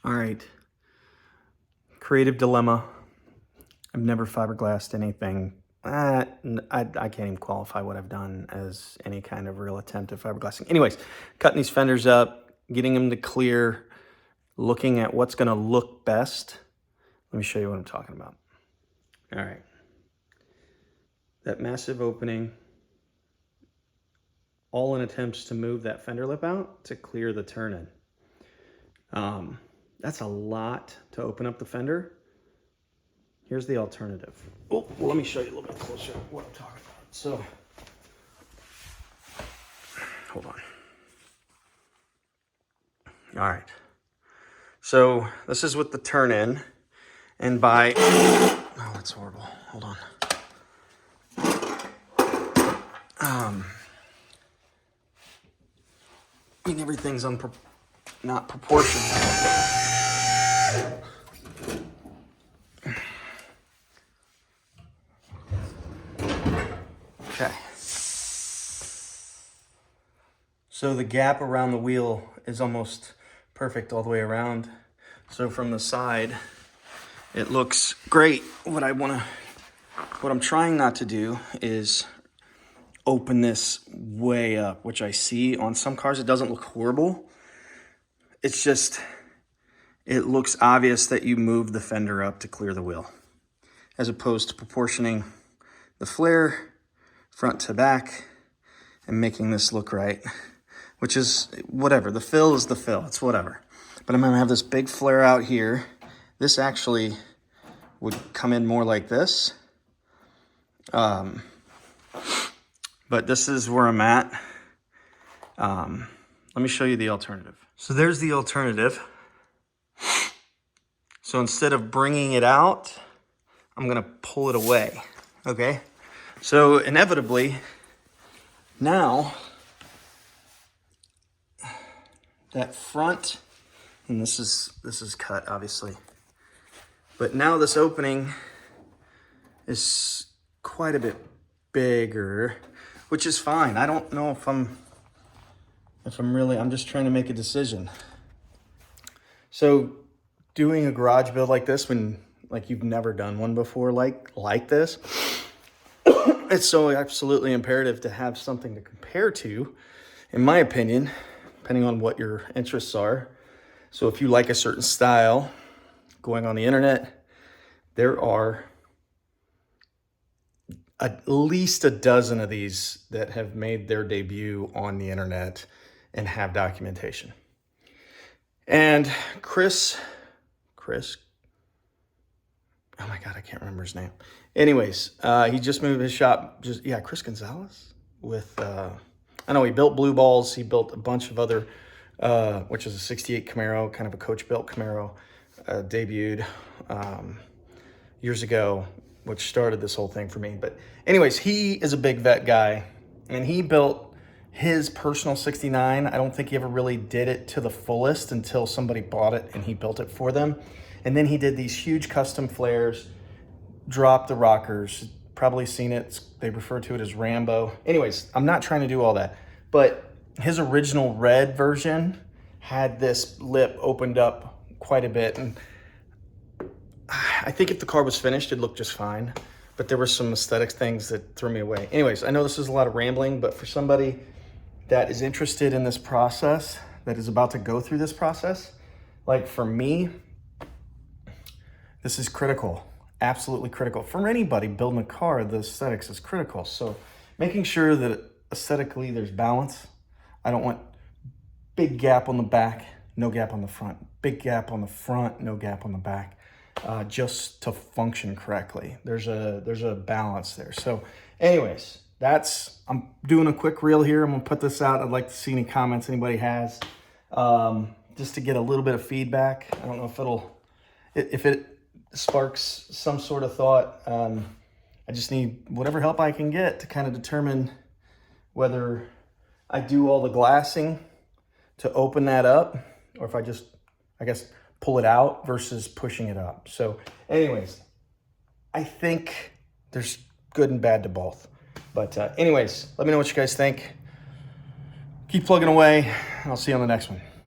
All right, creative dilemma. I've never fiberglassed anything. I can't even qualify what I've done as any kind of real attempt at fiberglassing. Anyways, cutting these fenders up, getting them to clear, looking at what's gonna look best. Let me show you what I'm talking about. All right, that massive opening, all in attempts to move that fender lip out to clear the turn-in. That's a lot to open up the fender. Here's the alternative. Oh, well, let me show you a little bit closer what I'm talking about. So, hold on. All right. So this is with the turn-in, and by, oh, that's horrible. Hold on. I mean, everything's not proportional. Okay. So the gap around the wheel is almost perfect all the way around. So from the side, it looks great. What I'm trying not to do is open this way up, which I see on some cars. It doesn't look horrible. It's just, it looks obvious that you move the fender up to clear the wheel, as opposed to proportioning the flare front to back and making this look right, which is whatever. The fill is the fill, it's whatever. But I'm gonna have this big flare out here. This actually would come in more like this. But this is where I'm at. Let me show you the alternative. So there's the alternative. So instead of bringing it out, I'm gonna pull it away, okay? So inevitably, now, that front, and this is cut, obviously, but now this opening is quite a bit bigger, which is fine. I don't know if I'm just trying to make a decision. So doing a garage build like this, when like you've never done one before, like this, it's so absolutely imperative to have something to compare to, in my opinion, depending on what your interests are. So if you like a certain style, going on the internet, there are at least a dozen of these that have made their debut on the internet and have documentation. And Chris, oh my God, I can't remember his name. Anyways, he just moved his shop, Chris Gonzalez with, I know he built Blue Balls. He built a bunch of other, which is a 68 Camaro, kind of a coach built Camaro, debuted years ago, which started this whole thing for me. But anyways, he is a big vet guy, and he built his personal 69. I don't think he ever really did it to the fullest until somebody bought it and he built it for them. And then he did these huge custom flares, dropped the rockers, probably seen it. They refer to it as Rambo. Anyways, I'm not trying to do all that, but his original red version had this lip opened up quite a bit. And I think if the car was finished, it'd look just fine, but there were some aesthetic things that threw me away. Anyways, I know this is a lot of rambling, but for somebody that is interested in this process, that is about to go through this process, like for me, this is critical, absolutely critical. For anybody building a car, the aesthetics is critical. So making sure that aesthetically there's balance. I don't want big gap on the back, no gap on the front. Big gap on the front, no gap on the back. Just to function correctly. There's a balance there. So anyways, I'm doing a quick reel here. I'm gonna put this out. I'd like to see any comments anybody has, just to get a little bit of feedback. I don't know if it sparks some sort of thought. I just need whatever help I can get to kind of determine whether I do all the glassing to open that up, or if I just, I guess, pull it out versus pushing it up. So anyways, I think there's good and bad to both. But anyways, let me know what you guys think. Keep plugging away. I'll see you on the next one.